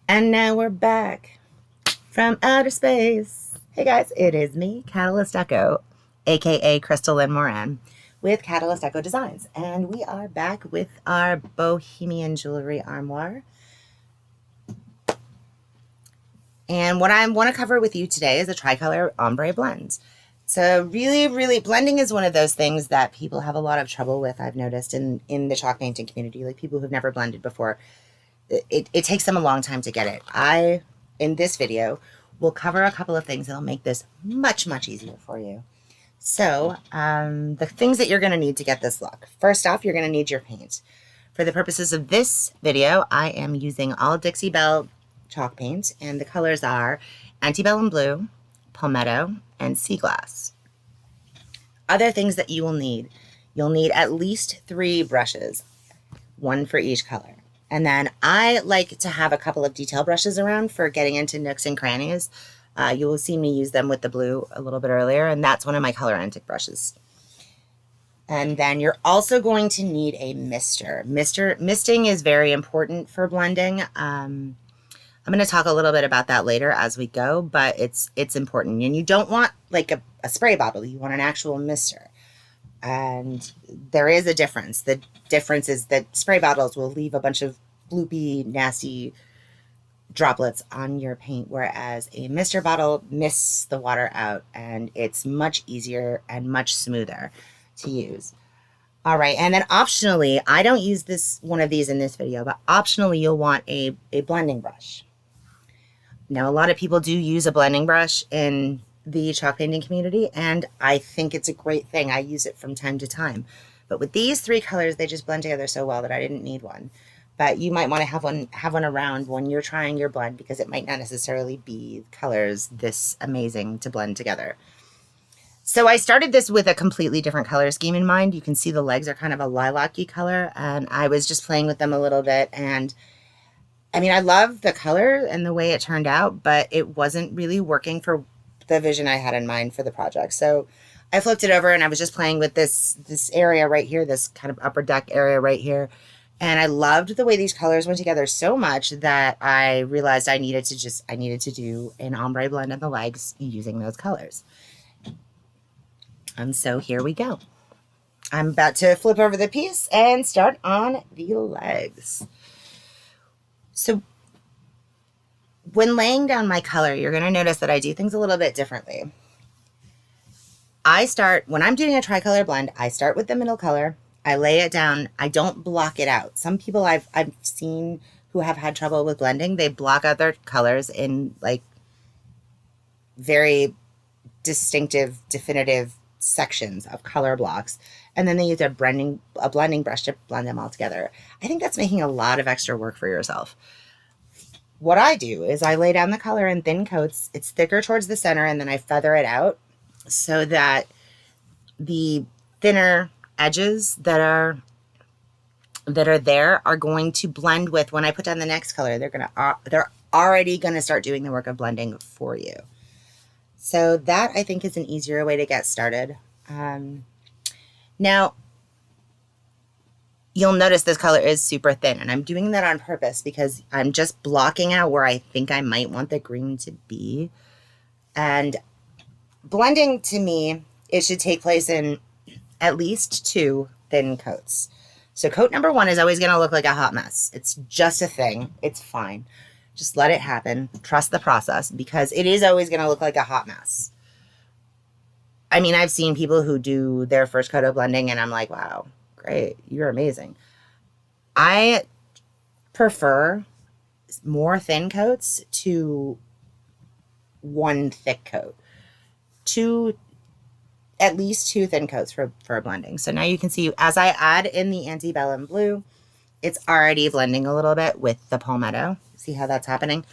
And now we're back from outer space. Hey guys, it is me, Catalyst Echo, aka Crystal Lynn Moran, with Catalyst Echo Designs. And we are back with our Bohemian jewelry armoire. And what I want to cover with you today is a tricolor ombre blend. So really, blending is one of those things that people have a lot of trouble with, I've noticed, in the chalk painting community, like people who've never blended before. It takes them a long time to get it. In this video, will cover a couple of things that'll make this much easier for you. So the things that you're going to need to get this look. First off, you're going to need your paint. For the purposes of this video, I am using all Dixie Belle Chalk Paint, and the colors are Antebellum Blue, Palmetto, and Sea Glass. Other things that you will need. You'll need at least 3 brushes, 1 for each color. And then I like to have a couple of detail brushes around for getting into nooks and crannies. You will see me use them with the blue a little bit earlier, and that's one of my Colorantic brushes. And then you're also going to need a mister. Misting is very important for blending. I'm going to talk a little bit about that later as we go, but it's important. And you don't want like a spray bottle. You want an actual mister. And there is a difference. The difference is that spray bottles will leave a bunch of gloopy, nasty droplets on your paint, whereas a mister bottle mists the water out, and it's much easier and much smoother to use. All right, and then optionally, I don't use one of these in this video, but optionally you'll want a blending brush. Now, a lot of people do use a blending brush in the chalk painting community, and I think it's a great thing. I use it from time to time. But with these 3 colors, they just blend together so well that I didn't need one. But you might want to have one around when you're trying your blend, because it might not necessarily be colors this amazing to blend together. So I started this with a completely different color scheme in mind. You can see the legs are kind of a lilac-y color, and I was just playing with them a little bit. And I mean, I love the color and the way it turned out, but it wasn't really working for the vision I had in mind for the project. So I flipped it over, and I was just playing with this area right here, this kind of upper deck area right here. And I loved the way these colors went together so much that I realized I needed to do an ombre blend in the legs using those colors. And so here we go. I'm about to flip over the piece and start on the legs. So when laying down my color, you're going to notice that I do things a little bit differently. When I'm doing a tricolor blend, I start with the middle color. I lay it down. I don't block it out. Some people I've seen who have had trouble with blending, they block out their colors in like very distinctive, definitive sections of color blocks. And then they use a blending brush to blend them all together. I think that's making a lot of extra work for yourself. What I do is I lay down the color in thin coats. It's thicker towards the center, and then I feather it out so that the thinner edges that are there are going to blend with, when I put down the next color, they're already going to start doing the work of blending for you. So that, I think, is an easier way to get started. Now, you'll notice this color is super thin, and I'm doing that on purpose because I'm just blocking out where I think I might want the green to be. And blending, to me, it should take place in at least 2 thin coats. So coat number 1 is always going to look like a hot mess. It's just a thing. It's fine. Just let it happen. Trust the process, because it is always going to look like a hot mess. I mean, I've seen people who do their first coat of blending, and I'm like, wow, great. You're amazing. I prefer more thin coats to 1 thick coat. At least 2 thin coats for blending. So now you can see as I add in the Antebellum Blue, it's already blending a little bit with the Palmetto. See how that's happening?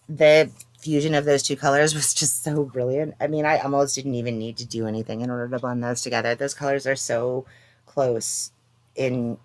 The fusion of those 2 colors was just so brilliant. I mean, I almost didn't even need to do anything in order to blend those together. Those colors are so close in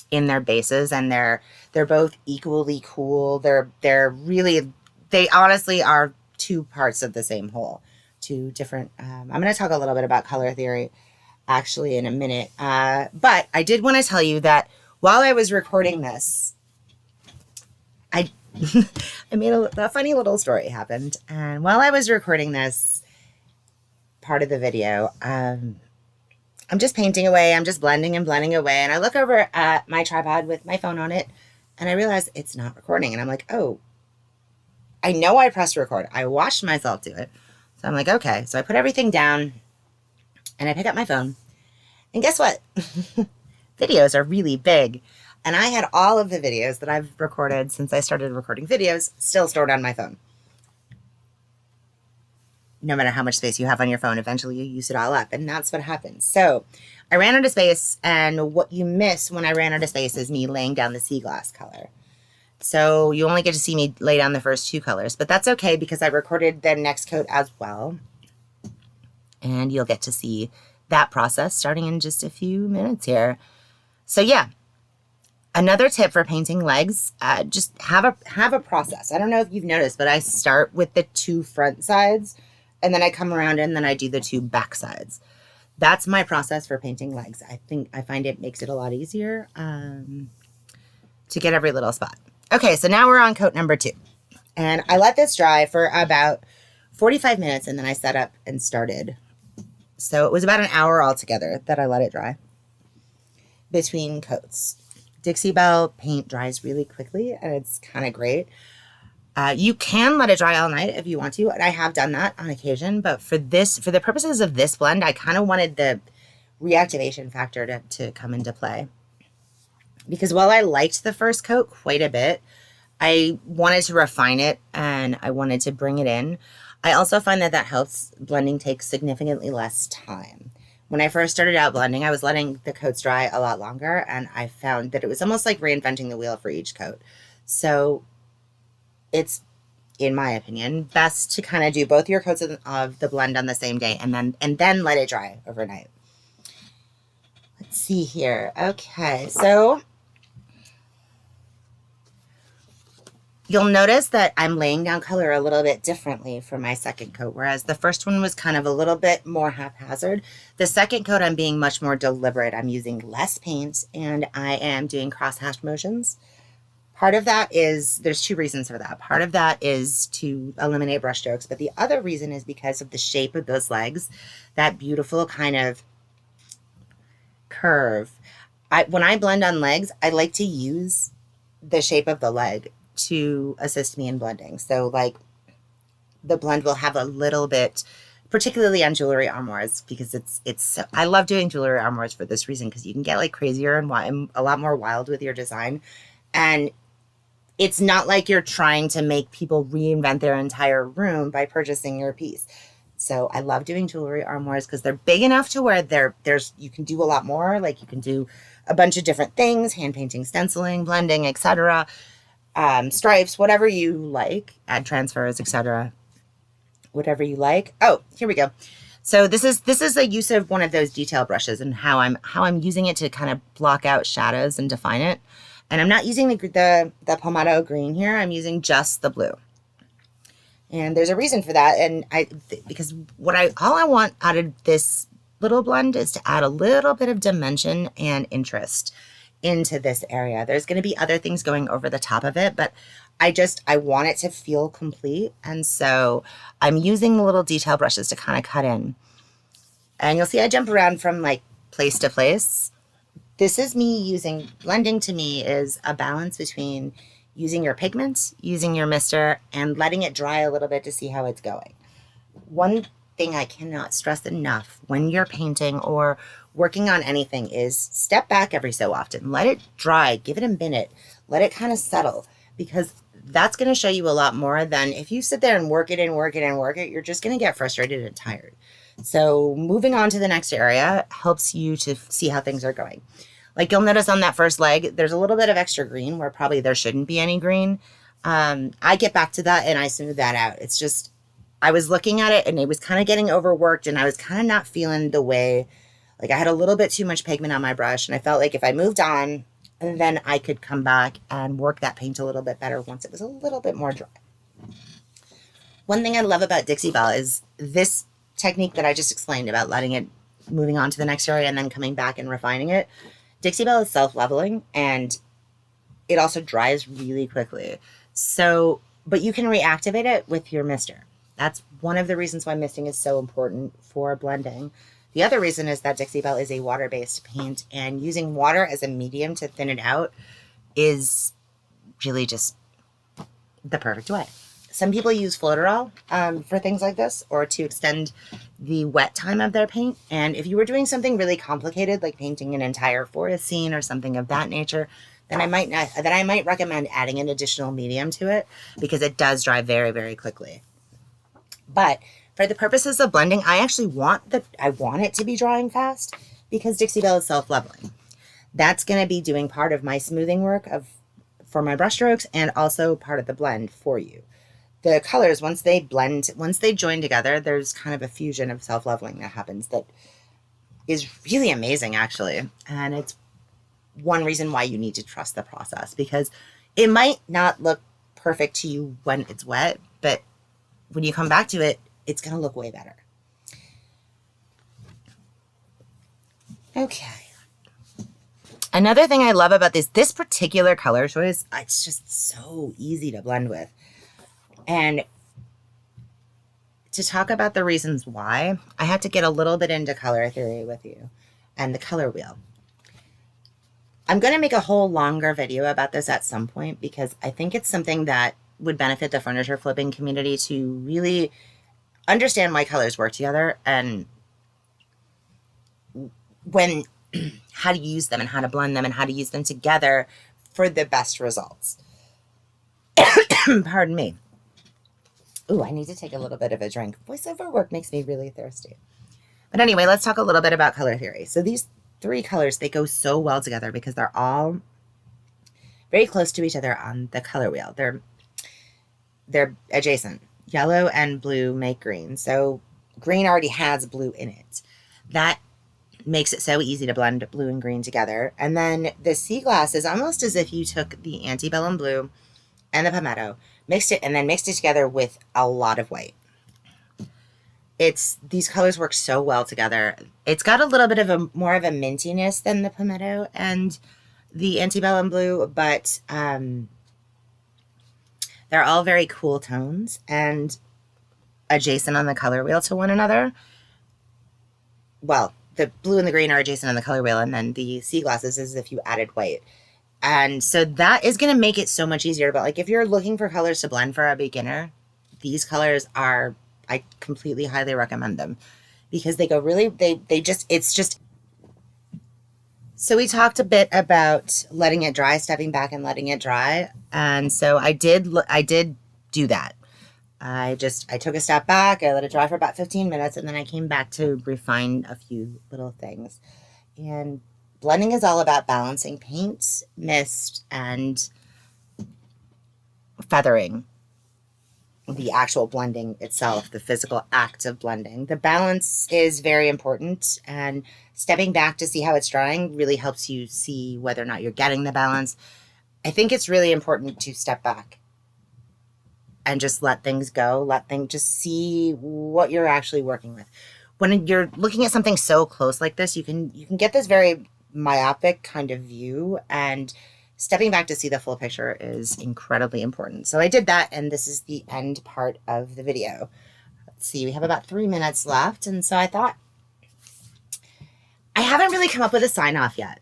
their bases, and they're both equally cool. They honestly are 2 parts of the same whole. 2 different, I'm going to talk a little bit about color theory actually in a minute. But I did want to tell you that while I was recording this, I I made a funny little story happened. And while I was recording this part of the video, I'm just painting away. I'm just blending and blending away. And I look over at my tripod with my phone on it, and I realize it's not recording. And I'm like, oh, I know I pressed record. I watched myself do it. So I'm like, okay. So I put everything down and I pick up my phone. And guess what? Videos are really big. And I had all of the videos that I've recorded since I started recording videos still stored on my phone. No matter how much space you have on your phone, eventually you use it all up. And that's what happens. So I ran out of space. And what you miss when I ran out of space is me laying down the sea glass color. So you only get to see me lay down the first two colors. But that's okay because I recorded the next coat as well. And you'll get to see that process starting in just a few minutes here. So yeah, another tip for painting legs, just have a process. I don't know if you've noticed, but I start with the two front sides and then I come around and then I do the two back sides. That's my process for painting legs. I find it makes it a lot easier to get every little spot. Okay, so now we're on coat number 2. And I let this dry for about 45 minutes and then I set up and started. So it was about an hour altogether that I let it dry between coats. Dixie Belle paint dries really quickly and it's kind of great. You can let it dry all night if you want to, and I have done that on occasion, but for the purposes of this blend, I kind of wanted the reactivation factor to come into play. Because while I liked the first coat quite a bit, I wanted to refine it and I wanted to bring it in. I also find that helps. Blending takes significantly less time. When I first started out blending, I was letting the coats dry a lot longer, and I found that it was almost like reinventing the wheel for each coat. So it's, in my opinion, best to kind of do both your coats of the blend on the same day and then let it dry overnight. Let's see here. Okay, so you'll notice that I'm laying down color a little bit differently for my second coat, whereas the first one was kind of a little bit more haphazard. The second coat, I'm being much more deliberate. I'm using less paint and I am doing cross-hatch motions. Part of that is, there's two reasons for that. Part of that is to eliminate brush strokes, but the other reason is because of the shape of those legs, that beautiful kind of curve. When I blend on legs, I like to use the shape of the leg to assist me in blending. So like the blend will have a little bit, particularly on jewelry armoires, because I love doing jewelry armoires for this reason, because you can get like crazier and a lot more wild with your design. And it's not like you're trying to make people reinvent their entire room by purchasing your piece. So I love doing jewelry armoires because they're big enough to where you can do a lot more. Like you can do a bunch of different things, hand painting, stenciling, blending, etc. Stripes, whatever you like, add transfers, etc. Whatever you like. Oh, here we go. So this is a use of one of those detail brushes and how I'm using it to kind of block out shadows and define it. And I'm not using the Palmetto green here. I'm using just the blue. And there's a reason for that. And because all I want out of this little blend is to add a little bit of dimension and interest into this area. There's going to be other things going over the top of it, but I want it to feel complete. And so I'm using the little detail brushes to kind of cut in. And you'll see I jump around from like place to place. This is me blending to me is a balance between using your pigment, using your mister, and letting it dry a little bit to see how it's going. One thing I cannot stress enough when you're painting or working on anything is step back every so often. Let it dry. Give it a minute. Let it kind of settle, because that's going to show you a lot more than if you sit there and work it and work it and work it. You're just going to get frustrated and tired. So moving on to the next area helps you to see how things are going. Like you'll notice on that first leg, there's a little bit of extra green where probably there shouldn't be any green. I get back to that and I smooth that out. It's just, I was looking at it and it was kind of getting overworked and I was kind of not feeling the way, like I had a little bit too much pigment on my brush and I felt like if I moved on, and then I could come back and work that paint a little bit better once it was a little bit more dry. One thing I love about Dixie Belle is this technique that I just explained about letting it, moving on to the next area and then coming back and refining it. Dixie Belle is self-leveling, and it also dries really quickly. So, but you can reactivate it with your mister. That's one of the reasons why misting is so important for blending. The other reason is that Dixie Belle is a water-based paint, and using water as a medium to thin it out is really just the perfect way. Some people use Floeterol for things like this, or to extend the wet time of their paint. And if you were doing something really complicated, like painting an entire forest scene or something of that nature, then I might recommend adding an additional medium to it, because it does dry very, very quickly. But for the purposes of blending, I actually want it to be drying fast, because Dixie Belle is self-leveling. That's going to be doing part of my smoothing work for my brush strokes, and also part of the blend for you. The colors, once they join together, there's kind of a fusion of self-leveling that happens that is really amazing, actually. And it's one reason why you need to trust the process, because it might not look perfect to you when it's wet, but when you come back to it, it's going to look way better. Okay. Another thing I love about this particular color choice, it's just so easy to blend with. And to talk about the reasons why, I had to get a little bit into color theory with you and the color wheel. I'm going to make a whole longer video about this at some point, because I think it's something that would benefit the furniture flipping community to really understand why colors work together, and how to use them and how to blend them and how to use them together for the best results. Pardon me. Ooh, I need to take a little bit of a drink. Voiceover work makes me really thirsty. But anyway, let's talk a little bit about color theory. So these three colors, they go so well together because they're all very close to each other on the color wheel. They're adjacent. Yellow and blue make green. So green already has blue in it. That makes it so easy to blend blue and green together. And then the sea glass is almost as if you took the Antebellum blue and the Palmetto, mixed it together with a lot of white. These colors work so well together. It's got a little bit of more of a mintiness than the Palmetto and the Antebellum blue, but they're all very cool tones and adjacent on the color wheel to one another. Well, the blue and the green are adjacent on the color wheel, and then the sea glasses is if you added white. And so that is going to make it so much easier. But like if you're looking for colors to blend for a beginner, these colors I completely highly recommend them, because they go really, it's just. So we talked a bit about letting it dry, stepping back and letting it dry. And so I did do that. I took a step back, I let it dry for about 15 minutes, and then I came back to refine a few little things. And blending is all about balancing paint, mist, and feathering. The actual blending itself, the physical act of blending. The balance is very important, and stepping back to see how it's drying really helps you see whether or not you're getting the balance. I think it's really important to step back and just let things go, just see what you're actually working with. When you're looking at something so close like this, you can get this very myopic kind of view, and stepping back to see the full picture is incredibly important. So I did that, and this is the end part of the video. Let's see, we have about 3 minutes left, and so I thought, I haven't really come up with a sign-off yet.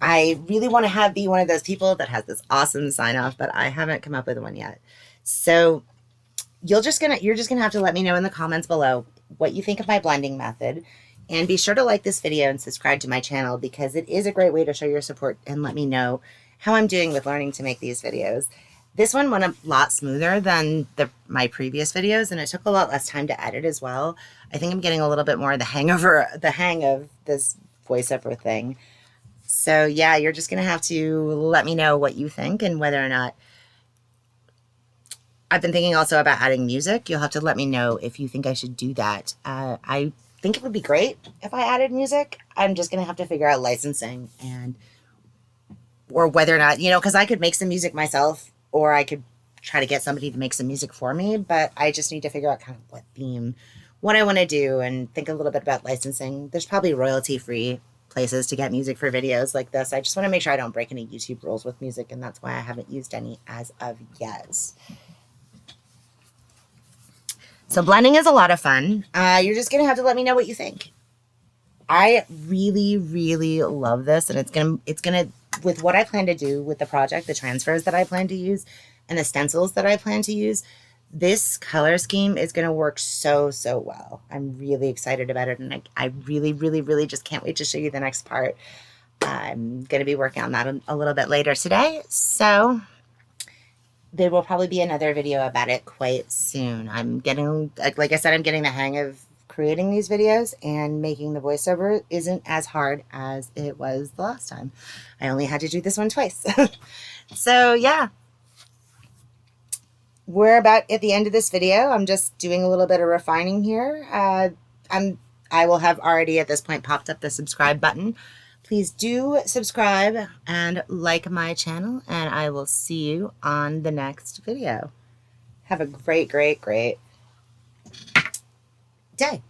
I really want to be one of those people that has this awesome sign-off, but I haven't come up with one yet. So you're just gonna have to let me know in the comments below what you think of my blending method. And be sure to like this video and subscribe to my channel, because it is a great way to show your support and let me know how I'm doing with learning to make these videos. This one went a lot smoother than my previous videos, and it took a lot less time to edit as well. I think I'm getting a little bit more of the hang of this voiceover thing. So yeah, you're just going to have to let me know what you think and whether or not. I've been thinking also about adding music. You'll have to let me know if you think I should do that. I think it would be great if I added music. I'm just going to have to figure out licensing or whether or not, because I could make some music myself, or I could try to get somebody to make some music for me, but I just need to figure out kind of what I want to do, and think a little bit about licensing. There's probably royalty-free places to get music for videos like this. I just want to make sure I don't break any YouTube rules with music, and that's why I haven't used any as of yet. So blending is a lot of fun. You're just going to have to let me know what you think. I really, really love this, and it's gonna, with what I plan to do with the project, the transfers that I plan to use, and the stencils that I plan to use, this color scheme is going to work so, so well. I'm really excited about it, and I really, really, really just can't wait to show you the next part. I'm going to be working on that a little bit later today, so there will probably be another video about it quite soon. I'm getting, like I said, I'm getting the hang of creating these videos, and making the voiceover isn't as hard as it was the last time. I only had to do this one twice. So yeah, we're about at the end of this video. I'm just doing a little bit of refining here. I will have already at this point popped up the subscribe button. Please do subscribe and like my channel, and I will see you on the next video. Have a great, great, great day.